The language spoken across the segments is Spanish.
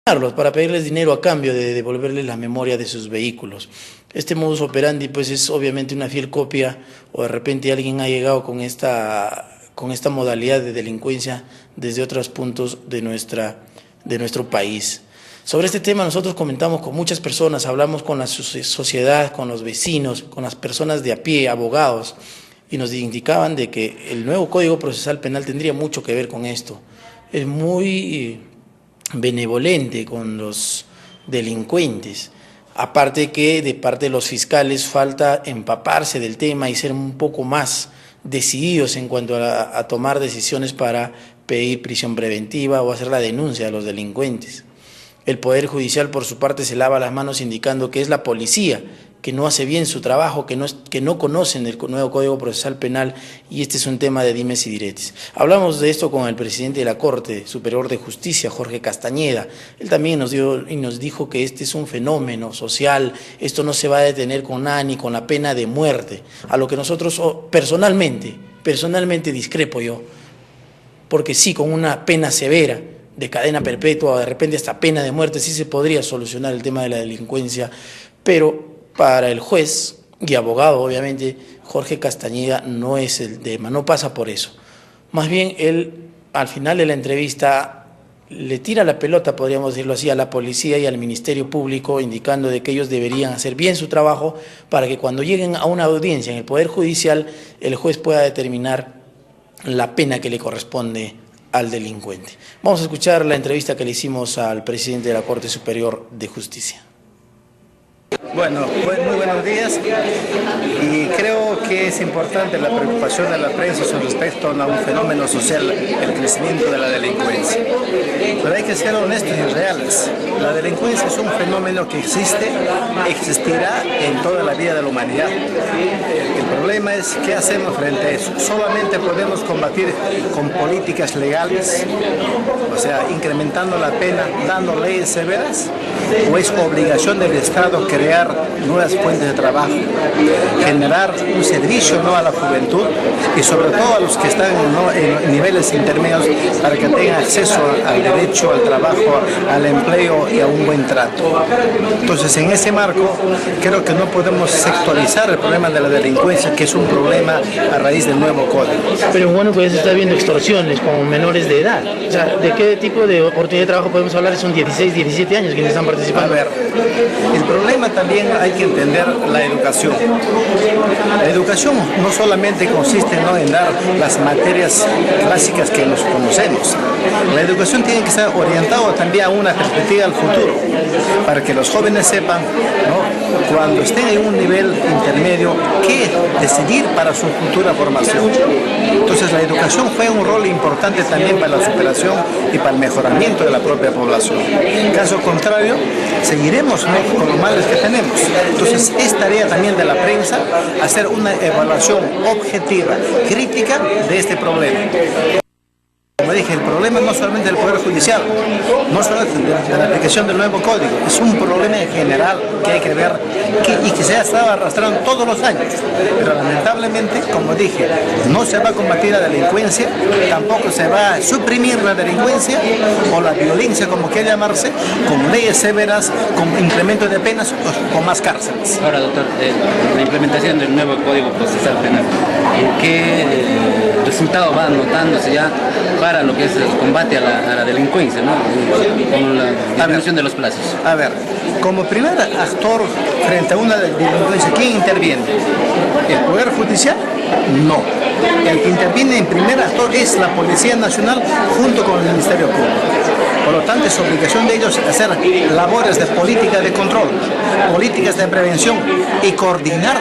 para pedirles dinero a cambio de devolverles la memoria de sus vehículos. Este modus operandi pues es obviamente una fiel copia, o de repente alguien ha llegado con esta modalidad de delincuencia desde otros puntos de nuestro país. Sobre este tema nosotros comentamos con muchas personas, hablamos con la sociedad, con los vecinos, con las personas de a pie, abogados, y nos indicaban de que el nuevo Código Procesal Penal tendría mucho que ver con esto. Es muy benevolente con los delincuentes, aparte que de parte de los fiscales falta empaparse del tema y ser un poco más decididos en cuanto a tomar decisiones para pedir prisión preventiva o hacer la denuncia a los delincuentes. El Poder Judicial por su parte se lava las manos indicando que es la policía que no hace bien su trabajo, que no conocen el nuevo Código Procesal Penal, y este es un tema de dimes y diretes. Hablamos de esto con el presidente de la Corte Superior de Justicia, Jorge Castañeda. Él también nos dijo que este es un fenómeno social, esto no se va a detener con nada ni con la pena de muerte, a lo que nosotros personalmente discrepo yo, porque sí, con una pena severa de cadena perpetua o de repente hasta pena de muerte sí se podría solucionar el tema de la delincuencia, pero para el juez y abogado, obviamente, Jorge Castañeda no es el tema, no pasa por eso. Más bien, él, al final de la entrevista, le tira la pelota, podríamos decirlo así, a la policía y al Ministerio Público, indicando de que ellos deberían hacer bien su trabajo para que cuando lleguen a una audiencia en el Poder Judicial, el juez pueda determinar la pena que le corresponde al delincuente. Vamos a escuchar la entrevista que le hicimos al presidente de la Corte Superior de Justicia. Bueno, muy buenos días, y creo que es importante la preocupación de la prensa con respecto a un fenómeno social, el crecimiento de la delincuencia. Pero hay que ser honestos y reales. La delincuencia es un fenómeno que existe, existirá en toda la vida de la humanidad. El problema es qué hacemos frente a eso. Solamente podemos combatir con políticas legales, o sea, incrementando la pena, dando leyes severas, o es obligación del Estado crear nuevas fuentes de trabajo, generar un servicio a la juventud y sobre todo a los que están en niveles intermedios para que tengan acceso al derecho, al trabajo, al empleo y a un buen trato. Entonces, en ese marco, creo que no podemos sectorizar el problema de la delincuencia, que es un problema a raíz del nuevo código. Pero bueno, pues se está viendo extorsiones con menores de edad. O sea, ¿de qué tipo de oportunidad de trabajo podemos hablar? Son 16, 17 años quienes están participando. A ver, el problema también hay que entender la educación. La educación no solamente consiste en dar las materias clásicas que nos conocemos. La educación tiene que estar orientada también a una perspectiva al futuro, para que los jóvenes sepan, cuando estén en un nivel intermedio, qué decidir para su futura formación. Entonces, la educación fue un rol importante también para la superación y para el mejoramiento de la propia población. En caso contrario, seguiremos con los males que tenemos. Entonces, es tarea también de la prensa hacer una evaluación objetiva, crítica de este problema. Como dije, el problema no solamente del Poder Judicial, no solamente de la aplicación del nuevo código, es un problema en general que hay que ver y que se ha estado arrastrando todos los años. Pero lamentablemente, como dije, no se va a combatir la delincuencia, tampoco se va a suprimir la delincuencia o la violencia, como quiera llamarse, con leyes severas, con incremento de penas o con más cárceles. Ahora, doctor, la implementación del nuevo Código Procesal Penal, ¿qué resultado va notándose ya para lo que es el combate a la delincuencia, con la disminución de los plazos? A ver, como primer actor frente a una delincuencia, ¿quién interviene? ¿El Poder Judicial? No. El que interviene en primer actor es la Policía Nacional junto con el Ministerio Público. Por lo tanto, es obligación de ellos hacer labores de política de control, políticas de prevención y coordinar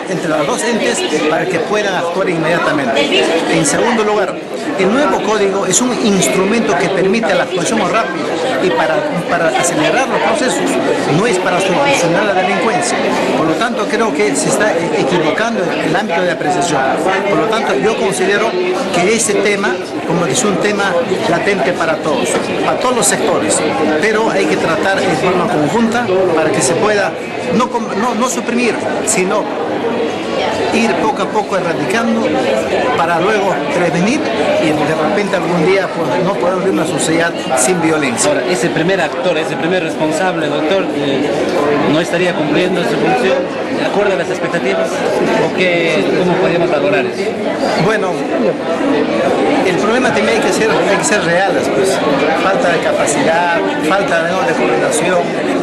entre los dos entes para que puedan actuar inmediatamente. En segundo lugar, el nuevo código es un instrumento que permite la actuación rápida y para acelerar los procesos, no es para solucionar la delincuencia. Por lo tanto, creo que se está equivocando el ámbito de apreciación. Por lo tanto, yo considero que este tema, como que es un tema latente para todos los sectores, pero hay que tratar en forma conjunta para que se pueda no suprimir, sino ir poco a poco erradicando para luego prevenir y de repente algún día pues, no poder vivir una sociedad sin violencia. Ahora, ese primer actor, ese primer responsable, doctor, ¿no estaría cumpliendo su función de acuerdo a las expectativas? ¿O cómo podríamos valorar eso? Bueno, el problema también hay que ser reales, pues falta de capacidad, falta de coordinación,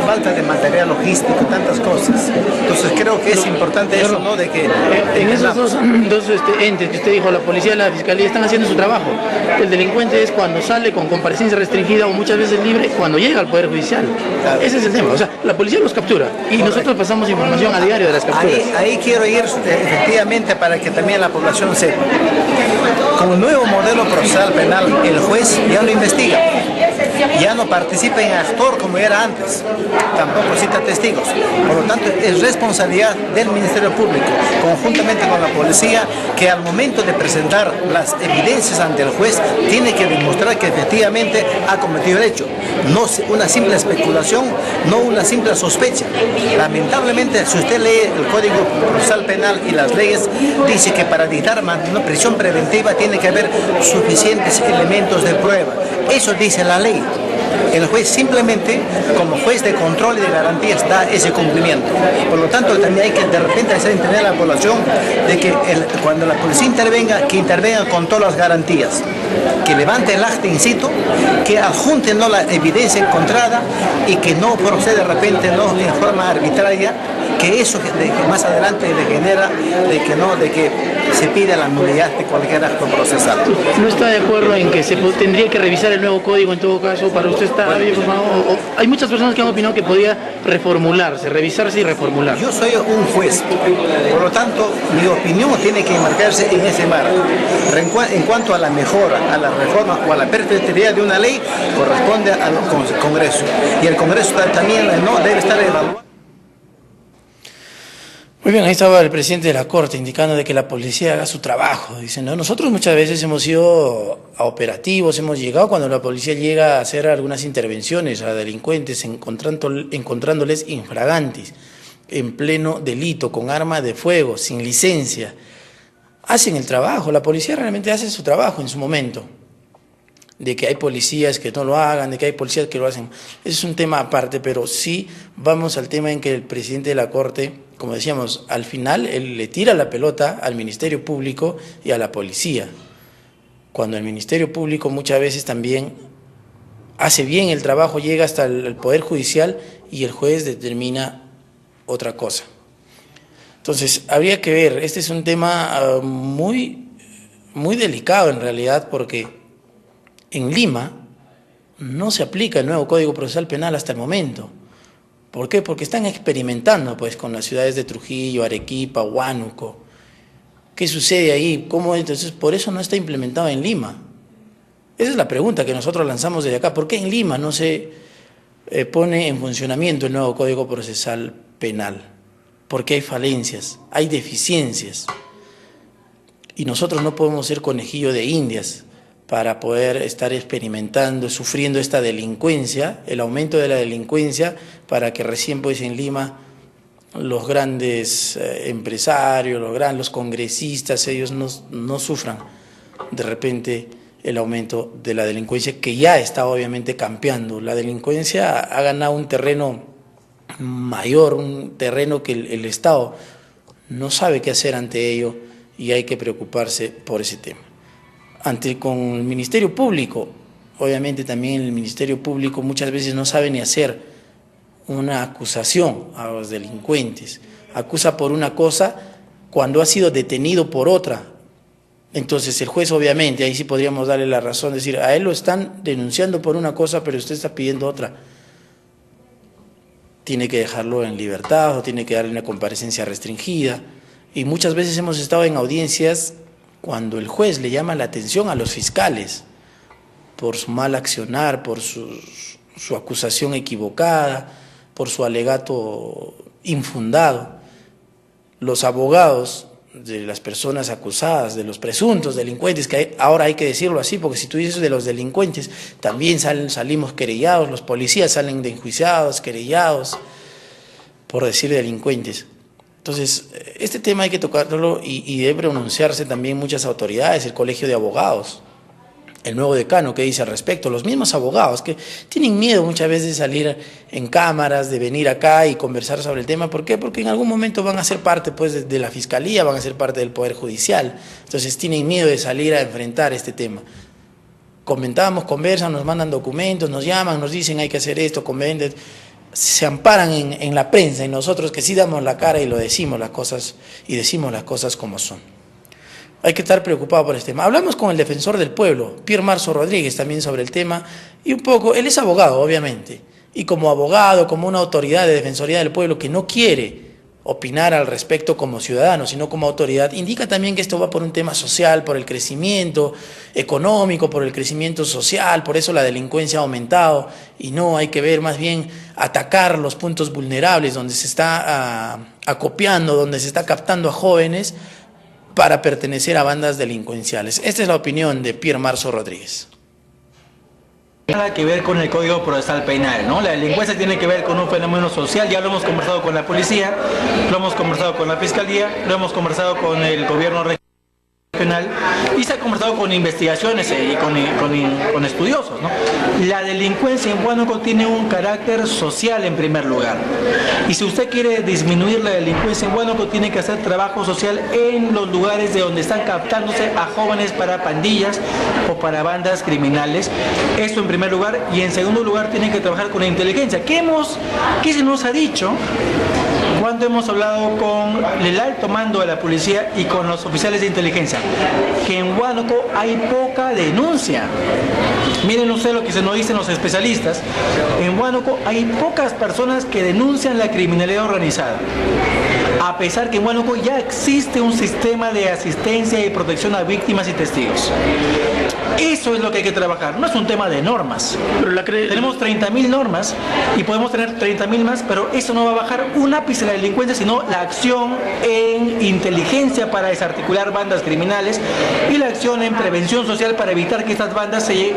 falta de material logístico, tantas cosas. Entonces creo que es importante eso, ¿no? De que en esos dos entes que usted dijo, la policía y la fiscalía, están haciendo su trabajo. El delincuente es cuando sale con comparecencia restringida o muchas veces libre cuando llega al Poder Judicial. Claro. Ese es el tema. O sea, la policía los captura y nosotros pasamos información a diario de las capturas. Ahí quiero ir efectivamente para que también la población sepa. Con el nuevo modelo procesal penal, el juez ya no investiga, ya no participa en actor como era antes, tampoco cita testigos. Por lo tanto, es responsabilidad del Ministerio Público, conjuntamente con la policía, que al momento de presentar las evidencias ante el juez, tiene que demostrar que efectivamente ha cometido el hecho. No una simple especulación, no una simple sospecha. Lamentablemente, si usted lee el Código Procesal Penal y las leyes, dice que para dictar una prisión preventiva tiene que haber suficientes elementos de prueba. Eso dice la ley. El juez simplemente, como juez de control y de garantías, da ese cumplimiento. Por lo tanto, también hay que de repente hacer entender a la población de que cuando la policía intervenga, que intervenga con todas las garantías, que levante el acta in situ, que adjunte no la evidencia encontrada y que no procede de repente no en forma arbitraria, que eso más adelante le genera de que se pide la nulidad de cualquier acto procesal. ¿No está de acuerdo en que se tendría que revisar el nuevo código en todo caso? Para usted está bien, por favor. Hay muchas personas que han opinado que podía reformularse, revisarse y reformular. Yo soy un juez, por lo tanto mi opinión tiene que enmarcarse en ese marco. En cuanto a la mejora, a la reforma o a la perfectibilidad de una ley, corresponde al Congreso. Y el Congreso también no debe estar evaluando. Muy bien, ahí estaba el presidente de la Corte indicando de que la policía haga su trabajo. Dicen, ¿no? Nosotros muchas veces hemos ido a operativos, hemos llegado cuando la policía llega a hacer algunas intervenciones a delincuentes, encontrándoles infragantis, en pleno delito, con arma de fuego, sin licencia. Hacen el trabajo, la policía realmente hace su trabajo en su momento. De que hay policías que no lo hagan, de que hay policías que lo hacen. Ese es un tema aparte, pero sí vamos al tema en que el presidente de la Corte, como decíamos, al final él le tira la pelota al Ministerio Público y a la policía. Cuando el Ministerio Público muchas veces también hace bien el trabajo, llega hasta el Poder Judicial y el juez determina otra cosa. Entonces, habría que ver, este es un tema muy delicado en realidad, porque en Lima no se aplica el nuevo Código Procesal Penal hasta el momento. ¿Por qué? Porque están experimentando pues, con las ciudades de Trujillo, Arequipa, Huánuco. ¿Qué sucede ahí? ¿Cómo? Entonces, por eso no está implementado en Lima. Esa es la pregunta que nosotros lanzamos desde acá. ¿Por qué en Lima no se pone en funcionamiento el nuevo Código Procesal Penal? Porque hay falencias, hay deficiencias. Y nosotros no podemos ser conejillo de indias para poder estar experimentando, sufriendo esta delincuencia, el aumento de la delincuencia, para que recién pues en Lima los grandes empresarios, los congresistas, ellos no sufran de repente el aumento de la delincuencia, que ya está obviamente campeando. La delincuencia ha ganado un terreno mayor, un terreno que el Estado no sabe qué hacer ante ello y hay que preocuparse por ese tema. Con el Ministerio Público, obviamente también el Ministerio Público muchas veces no sabe ni hacer una acusación a los delincuentes. Acusa por una cosa cuando ha sido detenido por otra. Entonces el juez obviamente, ahí sí podríamos darle la razón, decir, a él lo están denunciando por una cosa, pero usted está pidiendo otra. Tiene que dejarlo en libertad o tiene que darle una comparecencia restringida. Y muchas veces hemos estado en audiencias cuando el juez le llama la atención a los fiscales por su mal accionar, por su acusación equivocada, por su alegato infundado. Los abogados de las personas acusadas, de los presuntos delincuentes, que ahora hay que decirlo así, porque si tú dices de los delincuentes, también salimos querellados, los policías salen de enjuiciados, querellados, por decir delincuentes. Entonces, este tema hay que tocarlo y debe pronunciarse también muchas autoridades, el Colegio de Abogados, el nuevo decano, ¿qué dice al respecto? Los mismos abogados que tienen miedo muchas veces de salir en cámaras, de venir acá y conversar sobre el tema. ¿Por qué? Porque en algún momento van a ser parte pues, de la Fiscalía, van a ser parte del Poder Judicial. Entonces tienen miedo de salir a enfrentar este tema. Comentamos, conversan, nos mandan documentos, nos llaman, nos dicen hay que hacer esto, convenden, se amparan en la prensa y nosotros que sí damos la cara y lo decimos las cosas y decimos las cosas como son. Hay que estar preocupado por este tema. Hablamos con el defensor del pueblo, Pierre Marzo Rodríguez, también sobre el tema, y un poco, él es abogado, obviamente, y como abogado, como una autoridad de Defensoría del Pueblo que no quiere opinar al respecto como ciudadano, sino como autoridad, indica también que esto va por un tema social, por el crecimiento económico, por el crecimiento social, por eso la delincuencia ha aumentado, y no hay que ver más bien atacar los puntos vulnerables donde se está acopiando, donde se está captando a jóvenes para pertenecer a bandas delincuenciales. Esta es la opinión de Pierre Marzo Rodríguez. Nada que ver con el Código Procesal Penal, ¿no? La delincuencia tiene que ver con un fenómeno social, ya lo hemos conversado con la policía, lo hemos conversado con la fiscalía, lo hemos conversado con el gobierno regional y se ha conversado con investigaciones y con estudiosos, ¿no? La delincuencia en Huánuco tiene un carácter social en primer lugar, y si usted quiere disminuir la delincuencia en Huánuco tiene que hacer trabajo social en los lugares de donde están captándose a jóvenes para pandillas o para bandas criminales. Esto en primer lugar, y en segundo lugar tiene que trabajar con la inteligencia. ¿Qué se nos ha dicho cuando hemos hablado con el alto mando de la policía y con los oficiales de inteligencia? Que en Huánuco hay poca denuncia. Miren ustedes lo que se nos dicen los especialistas. En Huánuco hay pocas personas que denuncian la criminalidad organizada, a pesar que en Huánuco ya existe un sistema de asistencia y protección a víctimas y testigos. Eso es lo que hay que trabajar, no es un tema de normas. Tenemos 30.000 normas y podemos tener 30.000 más, pero eso no va a bajar un ápice la delincuencia, sino la acción en inteligencia para desarticular bandas criminales y la acción en prevención social para evitar que estas bandas se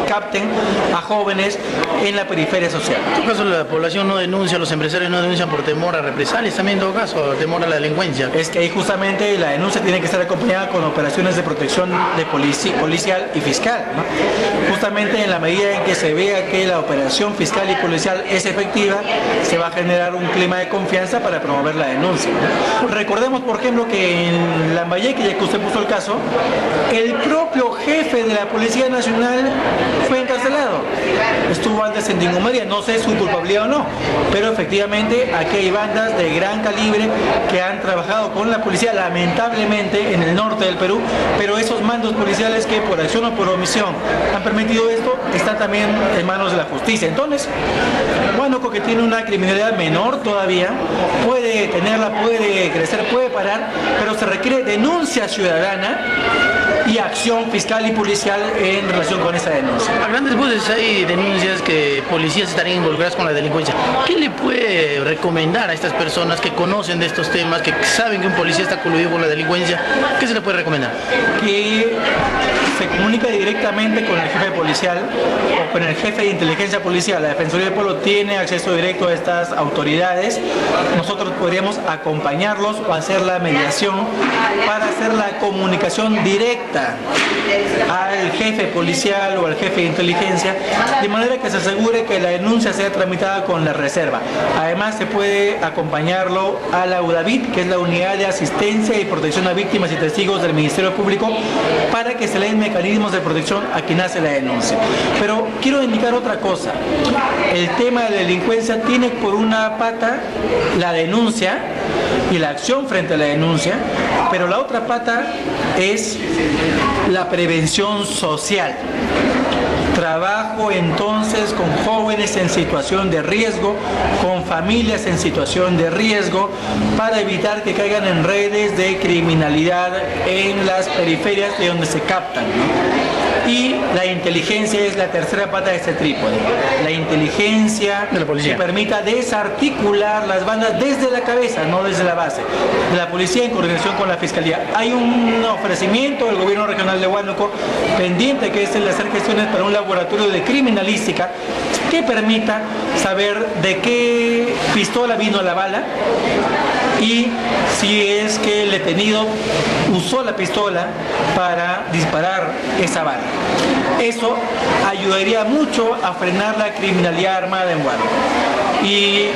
capten a jóvenes en la periferia social. En todo caso, la población no denuncia, los empresarios no denuncian por temor a represalias, también en todo caso, temor a la delincuencia. Es que ahí justamente la denuncia tiene que estar acompañada con operaciones de protección de policial y fiscal, ¿no? Justamente en la medida en que se vea que la operación fiscal y policial es efectiva, se va a generar un clima de confianza para promover la denuncia, ¿no? Recordemos, por ejemplo, que en Lambayeque, ya que usted puso el caso, el propio jefe de la Policía Nacional fue encarcelado. Estuvo antes en Dingumeria, no sé su culpabilidad o no, pero efectivamente aquí hay bandas de gran calibre que han trabajado con la policía, lamentablemente, en el norte del Perú, pero esos mandos policiales que por acción o por omisión han permitido esto, están también en manos de la justicia. Entonces, Huánuco, que tiene una criminalidad menor todavía, puede tenerla, puede crecer, puede parar, pero se requiere denuncia ciudadana y acción fiscal y policial en relación con esa denuncia. A grandes voces hay denuncias que policías estarían involucradas con la delincuencia. ¿Qué le puede recomendar a estas personas que conocen de estos temas, que saben que un policía está coludido con la delincuencia? ¿Qué se le puede recomendar? Que se comunica directamente con el jefe policial o con el jefe de inteligencia policial. La Defensoría del Pueblo tiene acceso directo a estas autoridades. Nosotros podríamos acompañarlos o hacer la mediación para hacer la comunicación directa al jefe policial o al jefe de inteligencia, de manera que se asegure que la denuncia sea tramitada con la reserva. Además, se puede acompañarlo a la UDAVIT, que es la Unidad de Asistencia y Protección a Víctimas y Testigos del Ministerio Público, para que se le den mecanismos de protección a quien hace la denuncia. Pero quiero indicar otra cosa. El tema de la delincuencia tiene por una pata la denuncia y la acción frente a la denuncia, pero la otra pata es la prevención social. Trabajo entonces con jóvenes en situación de riesgo, con familias en situación de riesgo, para evitar que caigan en redes de criminalidad en las periferias de donde se captan, ¿no? Y la inteligencia es la tercera pata de este trípode. La inteligencia de la policía, que permita desarticular las bandas desde la cabeza, no desde la base. De la policía en coordinación con la fiscalía. Hay un ofrecimiento del gobierno regional de Huánuco pendiente, que es el de hacer gestiones para un laboratorio de criminalística que permita saber de qué pistola vino la bala, y si es que el detenido usó la pistola para disparar esa bala. Eso ayudaría mucho a frenar la criminalidad armada en Huánuco. Y